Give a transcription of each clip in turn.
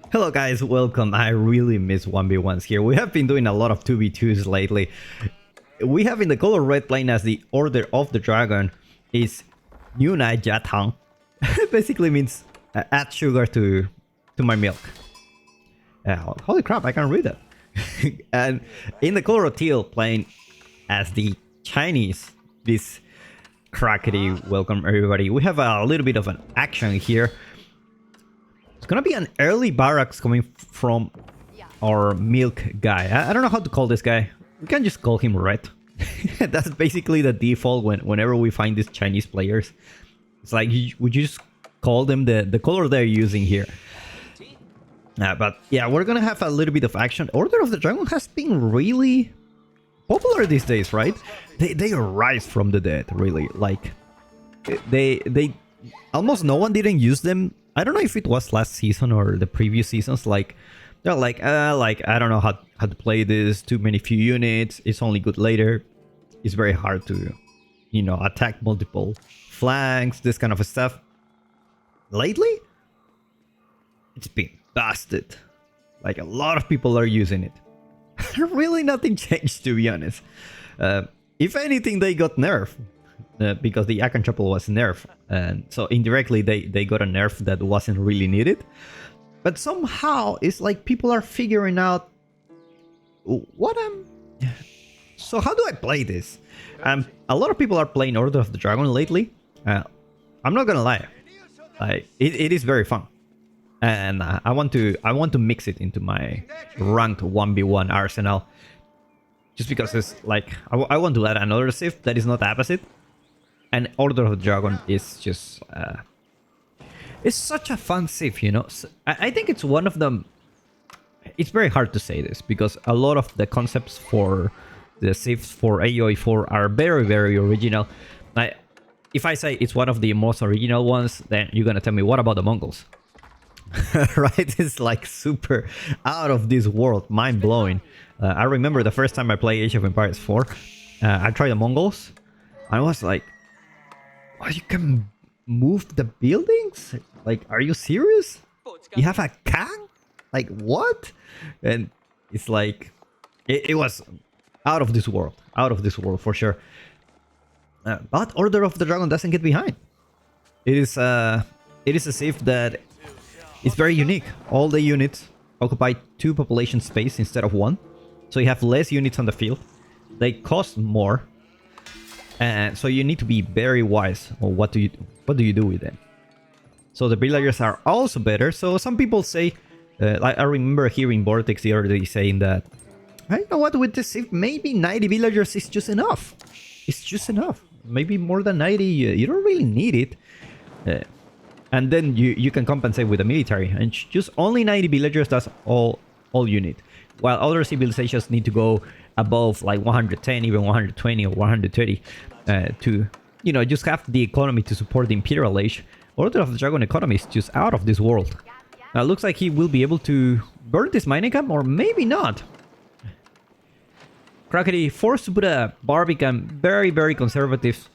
Hello guys, welcome. I really miss 1v1s here. We have been doing a lot of 2v2s lately. We have in the color red playing as the Order of the Dragon is Yunai Jatang. Basically means add sugar to my milk. Holy crap, I can read that. And in the color of teal playing as the Chinese, this crackety welcome everybody. We have a little bit of an action here. It's gonna be an early barracks coming from our milk guy. I don't know how to call this guy. We can just call him Red. That's basically the default whenever we find these Chinese players. It's like, would you just call them the color they're using here? But yeah, we're gonna have a little bit of action. Order of the Dragon has been really popular these days, right? They rise from the dead, really. Like, they almost no one didn't use them. I don't know if it was last season or the previous seasons. Like, they're like I don't know how to play this. Too many few units. It's only good later. It's very hard to, you know, attack multiple flanks. This kind of stuff. Lately, it's been busted. Like, a lot of people are using it. Really, nothing changed, to be honest. If anything, they got nerfed. Because the Akan Chapel was nerfed, and so indirectly they got a nerf that wasn't really needed. But somehow it's like people are figuring out what so how do I play this? A lot of people are playing Order of the Dragon lately. I'm not gonna lie, like it is very fun, and I want to mix it into my ranked 1v1 arsenal, just because it's like I want to add another Sith that is not opposite. And Order of the Dragon is just... it's such a fun Sith, you know? So I think it's one of them... It's very hard to say this, because a lot of the concepts for the Siths for AoE 4 are very, very original. If I say it's one of the most original ones, then you're gonna tell me, what about the Mongols? Right? It's like super out of this world, mind-blowing. I remember the first time I played Age of Empires 4, I tried the Mongols. I was like... oh, you can move the buildings? Like, are you serious? You have a Kang? Like, what? And it's like... It was out of this world. Out of this world, for sure. But Order of the Dragon doesn't get behind. It is a Sith that is very unique. All the units occupy 2 population space instead of 1. So you have less units on the field. They cost more. And so you need to be very wise on what do you do with them. So the villagers are also better. So some people say, like I remember hearing Vortex the other day saying that, I know what, with this, if maybe 90 villagers is just enough. It's just enough. Maybe more than 90, you don't really need it. And then you can compensate with the military. And just only 90 villagers, that's all you need. While other civilizations need to go above like 110, even 120 or 130 to, you know, just have the economy to support the Imperial Age. Order of the Dragon economy is just out of this world. Now, it looks like he will be able to burn this mining camp, or maybe not. Crackety forced to put a Barbican very, very conservative,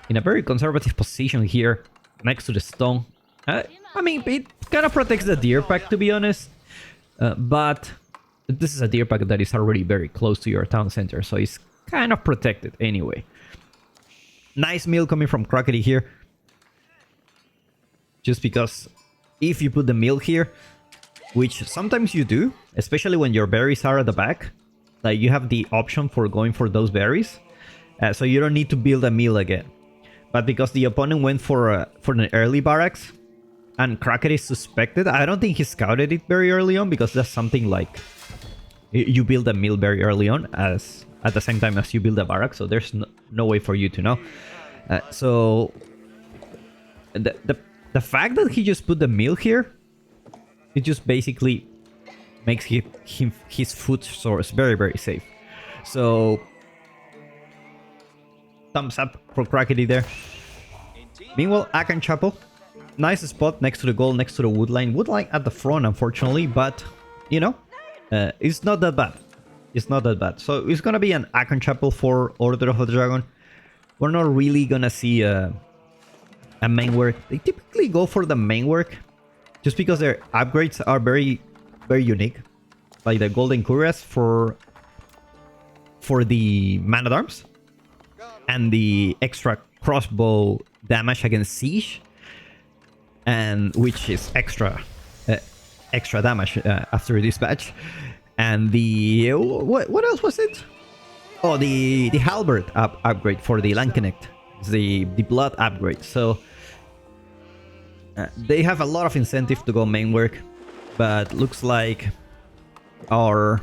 in a very conservative position here, next to the stone. I mean, it kind of protects the deer pack, to be honest. But this is a deer pack that is already very close to your town center, so it's kind of protected anyway. Nice meal coming from Crackety here. Just because if you put the meal here, which sometimes you do, especially when your berries are at the back, like you have the option for going for those berries, so you don't need to build a meal again. But because the opponent went for an early barracks, and Crackety suspected, I don't think he scouted it very early on, because that's something like you build a mill very early on as at the same time as you build a barrack, so there's no way for you to know. So the fact that he just put the mill here, it just basically makes his food source very, very safe. So thumbs up for Crackety there. Meanwhile, Akan Chapel, nice spot next to the goal, next to the wood line. Wood line at the front, unfortunately, but you know, it's not that bad. It's not that bad. So it's gonna be an Akan Chapel for Order of the Dragon. We're not really gonna see a main work. They typically go for the main work just because their upgrades are very very unique. Like the golden cuirass for the man-at-arms, and the extra crossbow damage against siege, and which is extra damage after dispatch. And the what else was it? Oh, the halberd upgrade for the Landknecht, the blood upgrade. So they have a lot of incentive to go main work, but looks like our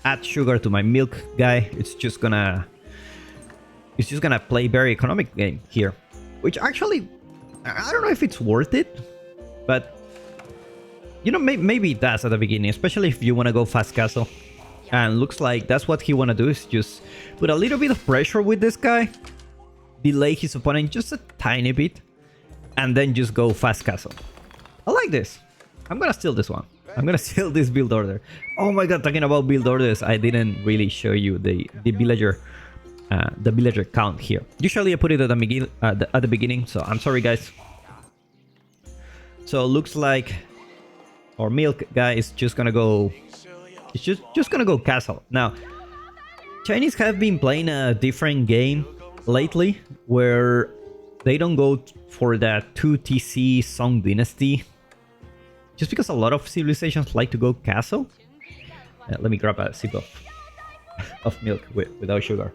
add sugar to my milk guy, it's just gonna play very economic game here, which actually I don't know if it's worth it, but you know, maybe it does at the beginning, especially if you want to go fast castle. And looks like that's what he want to do, is just put a little bit of pressure with this guy, delay his opponent just a tiny bit, and then just go fast castle. I like this. I'm gonna steal this one. I'm gonna steal this build order. Oh my god, talking about build orders, I didn't really show you the villager count here. Usually I put it at the beginning, so I'm sorry guys. So it looks like our milk guy is just gonna go. It's just gonna go castle. Now, Chinese have been playing a different game lately, where they don't go for that 2TC Song Dynasty, just because a lot of civilizations like to go castle. Let me grab a sip of milk without sugar.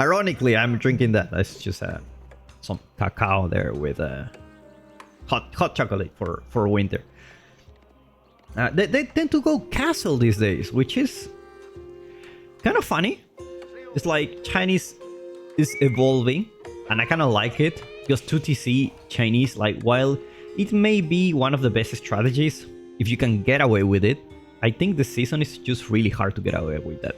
Ironically, I'm drinking that. That's just some cacao there with hot chocolate for winter. They tend to go castle these days, which is kind of funny. It's like Chinese is evolving, and I kind of like it, because 2TC Chinese, like, while it may be one of the best strategies, if you can get away with it, I think this season is just really hard to get away with that.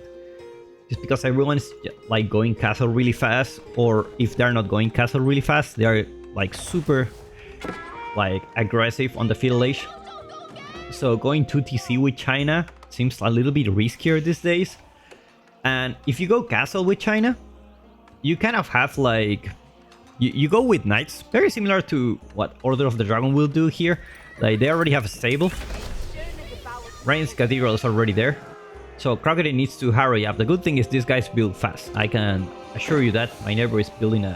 Just because everyone's like going castle really fast, or if they're not going castle really fast, they're like super like aggressive on the field age. So going 2TC with China seems a little bit riskier these days. And if you go castle with China, you kind of have like... You go with knights, very similar to what Order of the Dragon will do here. Like, they already have a stable. Reign's Cathedral is already there. So Crocodile needs to hurry up. The good thing is these guys build fast. I can assure you that. My neighbor is building a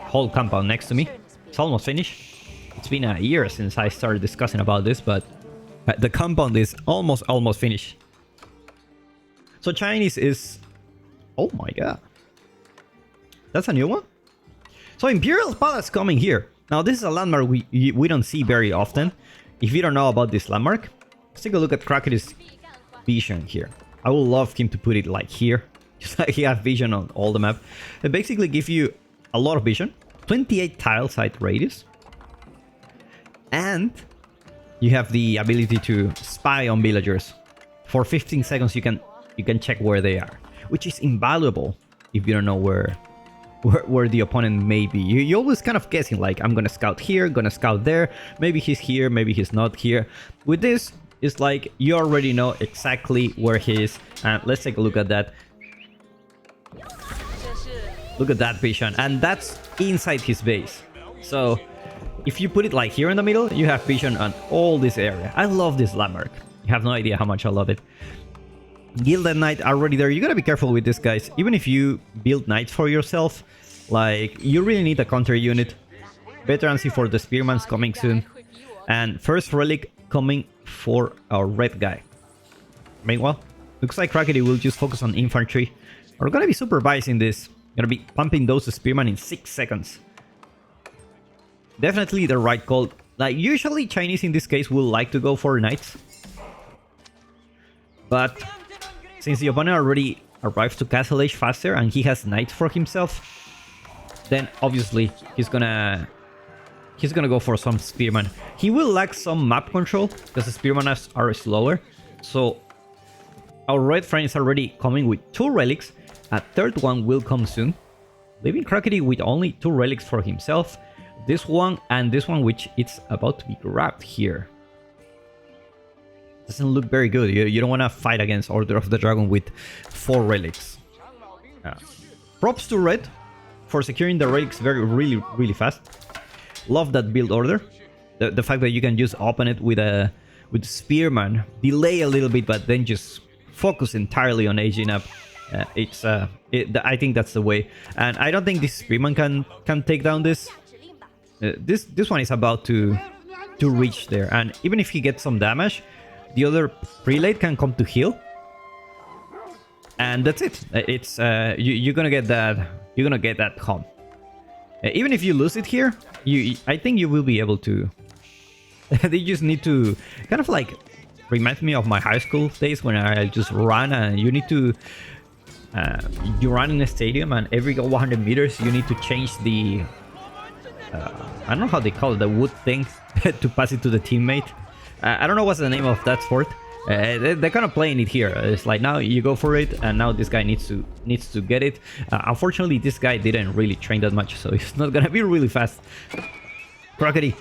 whole compound next to me. It's almost finished. It's been a year since I started discussing about this, but the compound is almost finished. So Chinese is... Oh my god. That's a new one? So Imperial Palace coming here. Now this is a landmark we don't see very often. If you don't know about this landmark, let's take a look at Crocodile's vision here. I would love him to put it like here. Just like he has vision on all the map. It basically gives you a lot of vision. 28 tile side radius. And you have the ability to spy on villagers. For 15 seconds you can check where they are, which is invaluable if you don't know where the opponent may be. You're always kind of guessing, like, I'm gonna scout here, gonna scout there, maybe he's here, maybe he's not here. With this, it's like you already know exactly where he is. And let's take a look at that. Look at that vision, and that's inside his base. So if you put it like here in the middle, you have vision on all this area. I love this landmark. You have no idea how much I love it. Gilded Knight already there. You gotta be careful with this, guys. Even if you build knights for yourself, like, you really need a counter unit. Veterancy for the Spearman's coming soon. And first relic coming for our red guy. Meanwhile, looks like Crocodile will just focus on infantry. We're gonna be supervising this. Gonna be pumping those Spearman in 6 seconds. Definitely the right call. Like, usually Chinese in this case will like to go for knights. But since the opponent already arrives to Castle Age faster and he has knights for himself, then obviously he's gonna go for some Spearman. He will lack some map control because the Spearmen are slower. So our red friend is already coming with 2 relics. A third one will come soon, leaving Crocodile with only 2 relics for himself. This one and this one, which it's about to be grabbed here. Doesn't look very good. You don't want to fight against Order of the Dragon with 4 relics. Props to red for securing the relics really fast. Love that build order. The fact that you can just open it with a spearman, delay a little bit, but then just focus entirely on aging up. I think that's the way, and I don't think this spearman can take down this. This one is about to reach there, and even if he gets some damage, the other prelate can come to heal, and that's it. It's you're gonna get that. You're gonna get that home. Even if you lose it here, I think you will be able to. They just need to kind of like remind me of my high school days when I just run, and you need to. You run in a stadium, and every 100 meters you need to change the. I don't know how they call it, the wood thing to pass it to the teammate. I don't know what's the name of that sport. They're kind of playing it here. It's like now you go for it, and now this guy needs to get it. Unfortunately, this guy didn't really train that much, so it's not gonna be really fast. Crockety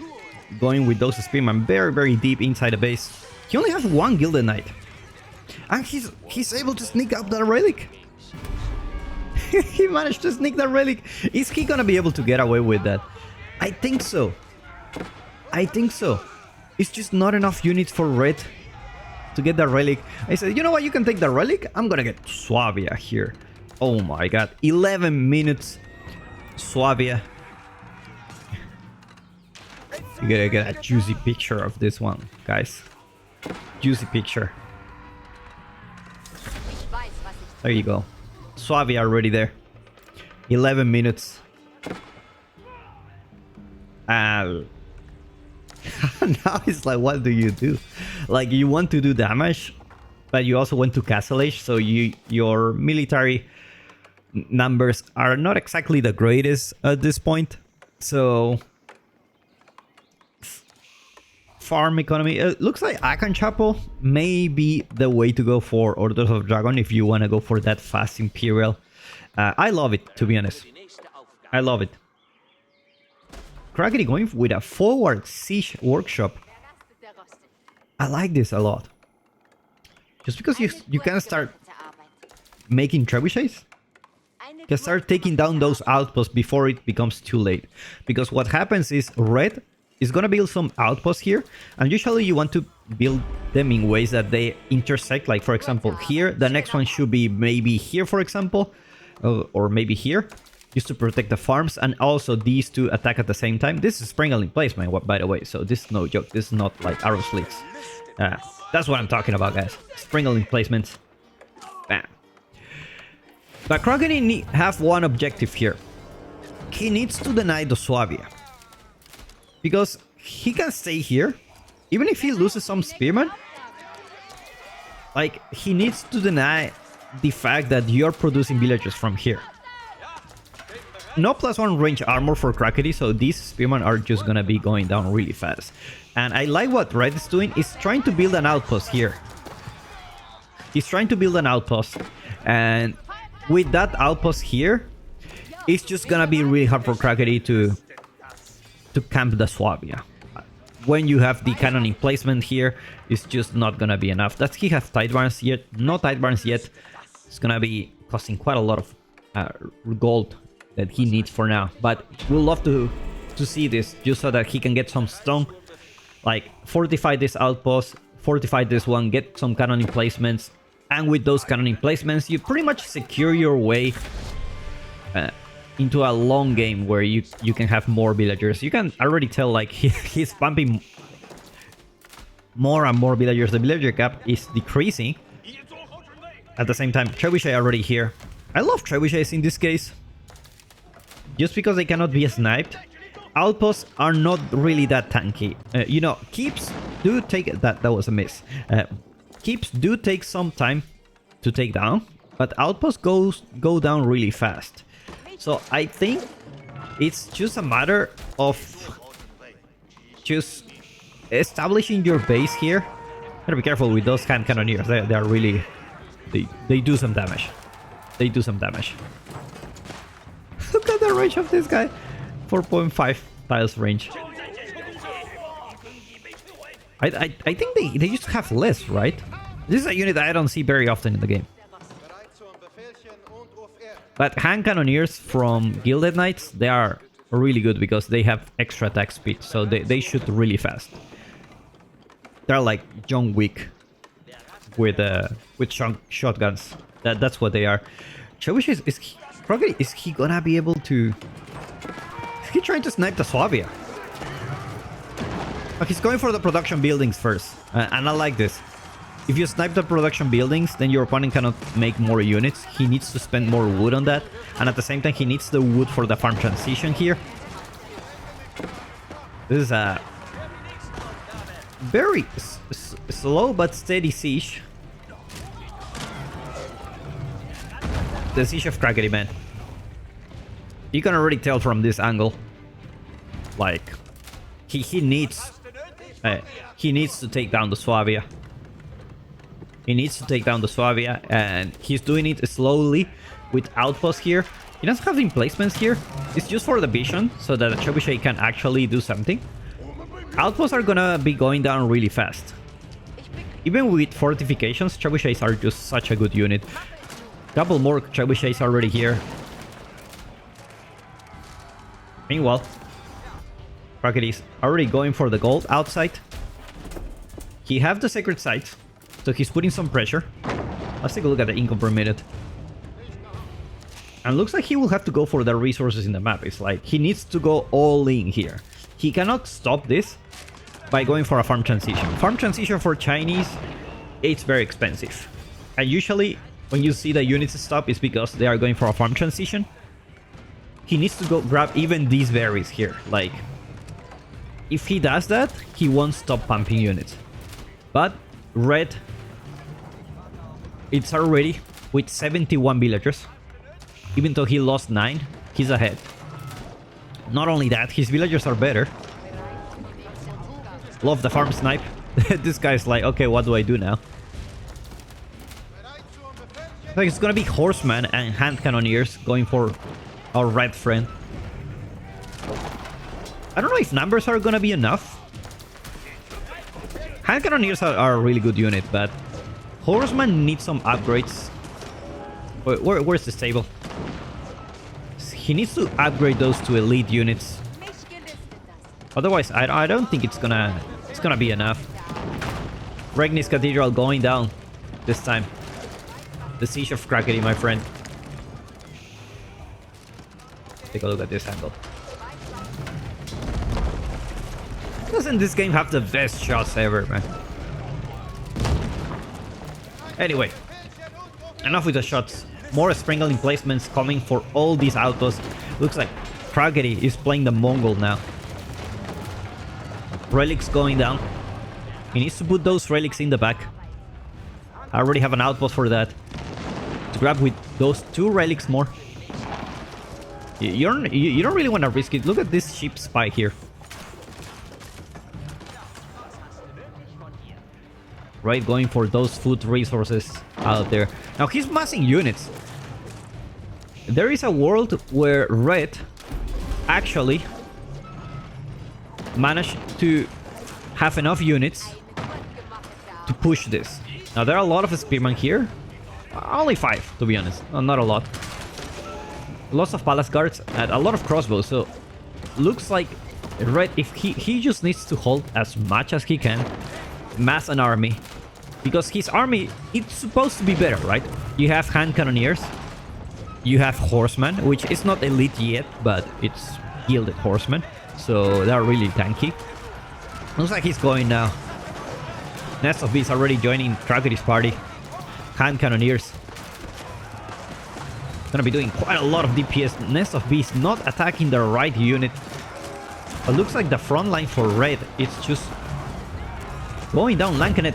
going with those spearmen very deep inside the base. He only has one Gilded Knight, and he's able to sneak up that relic. He managed to sneak that relic. Is he gonna be able to get away with that? I think so. I think so. It's just not enough units for Red to get that relic. I said, you know what? You can take the relic. I'm gonna get Suavia here. Oh my god. 11 minutes. Suavia. You gotta get a juicy picture of this one, guys. Juicy picture. There you go. Suavia already there. 11 minutes. Now it's like, what do you do? Like, you want to do damage, but you also want to castle age, so your military numbers are not exactly the greatest at this point. So farm economy, it looks like Akan Chapel may be the way to go for Orders of Dragon if you want to go for that fast Imperial. I love it, to be honest. I love it. Crockety going with a forward siege workshop. I like this a lot. Just because you can start making trebuchets, you can start taking down those outposts before it becomes too late. Because what happens is Red is gonna build some outposts here, and usually you want to build them in ways that they intersect. Like for example here, the next one should be maybe here, for example, or maybe here, just to protect the farms, and also these two attack at the same time. This is Springling placement, by the way, so this is no joke. This is not like arrow slits. That's what I'm talking about, guys. Springling placements. Bam. But Crockety have one objective here. He needs to deny the Suavia, because he can stay here, even if he loses some spearmen. Like, he needs to deny the fact that you're producing villagers from here. No +1 range armor for Crockety, so these spearmen are just gonna be going down really fast. And I like what Red is doing, is trying to build an outpost here. He's trying to build an outpost, and with that outpost here, it's just gonna be really hard for Crockety to camp the Suabia. When you have the cannon emplacement here, it's just not gonna be enough. Does he have tide barns yet? No tide barns yet. It's gonna be costing quite a lot of gold that he needs for now, but we'll love to see this, just so that he can get some stone, like fortify this outpost, fortify this one, get some cannon emplacements, and with those cannon emplacements you pretty much secure your way into a long game where you can have more villagers. You can already tell, like, he's pumping more and more villagers. The villager cap is decreasing. At the same time, trebuchet already here. I love trebuchets in this case, just because they cannot be sniped. Outposts are not really that tanky. You know, keeps do take... That was a miss. Keeps do take some time to take down, but outposts go down really fast. So I think it's just a matter of just establishing your base here. Gotta be careful with those hand cannoneers. They are really... They do some damage. They do some damage. Look at the range of this guy. 4.5 tiles range. I think they used to have less, right? This is a unit that I don't see very often in the game. But hand cannoneers from Gilded Knights, they are really good because they have extra attack speed, so they shoot really fast. They're like John Wick with shotguns. That's what they are. Chewish is he gonna be able to? Is he trying to snipe the Swabia? Oh, he's going for the production buildings first, and I like this. If you snipe the production buildings, then your opponent cannot make more units. He needs to spend more wood on that, and at the same time, he needs the wood for the farm transition here. This is a very slow but steady siege. The siege of Crackety, man. You can already tell from this angle, like he needs to take down the Swabia. He needs to take down the Swabia, and he's doing it slowly with outposts here. He doesn't have emplacements here. It's just for the vision, so that the Trebuchet can actually do something. Outposts are gonna be going down really fast. Even with fortifications, Trebuchets are just such a good unit. Couple more Trebuchets already here. Meanwhile, Rocket is already going for the gold outside. He have the sacred site, so he's putting some pressure. Let's take a look at the income per minute. And looks like he will have to go for the resources in the map. It's like he needs to go all in here. He cannot stop this by going for a farm transition. Farm transition for Chinese, it's very expensive. And usually when you see the units stop, it's because they are going for a farm transition. He needs to go grab even these berries here. Like, if he does that, he won't stop pumping units. But Red, it's already with 71 villagers. Even though he lost 9, he's ahead. Not only that, his villagers are better. Love the farm snipe. This guy's like, okay, what do I do now? Like, it's gonna be horsemen and hand cannoneers going for our red friend. I don't know if numbers are gonna be enough. Hand cannoneers are a really good unit, but horsemen need some upgrades. Where's the stable? He needs to upgrade those to elite units. Otherwise, I don't think it's gonna be enough. Regnis Cathedral going down this time. The siege of Crackety, my friend. Take a look at this angle. Doesn't this game have the best shots ever, man? Anyway, enough with the shots. More sprinkle emplacements coming for all these autos. Looks like Crackety is playing the Mongol now. Relics going down. He needs to put those relics in the back. I already have an outpost for that. To grab with those 2 relics more. You don't really want to risk it. Look at this ship spy here. Right, going for those food resources out there. Now he's massing units. There is a world where Red actually managed to have enough units to push this. Now there are a lot of spearmen here. Only 5, to be honest. Not a lot. Lots of palace guards and a lot of crossbows. So looks like Red, if he just needs to hold as much as he can, mass an army, because his army, it's supposed to be better, right? You have hand cannoneers, you have horsemen, which is not elite yet, but it's gilded horsemen, so they're really tanky. Looks like he's going now. Nest of Bees already joining Crackety's party. Hand cannoneers gonna be doing quite a lot of DPS. Nest of Bees not attacking the right unit. But looks like the front line for Red, it's just going down. Lankenet.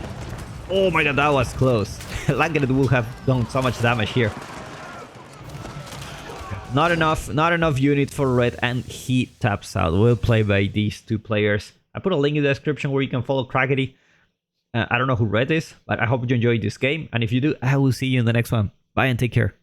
Oh my god, that was close. Lankenet will have done so much damage here. Not enough unit for Red, and he taps out. Well played by these 2 players. I put a link in the description where you can follow Crackety. I don't know who Red is, but I hope you enjoyed this game. And if you do, I will see you in the next one. Bye and take care.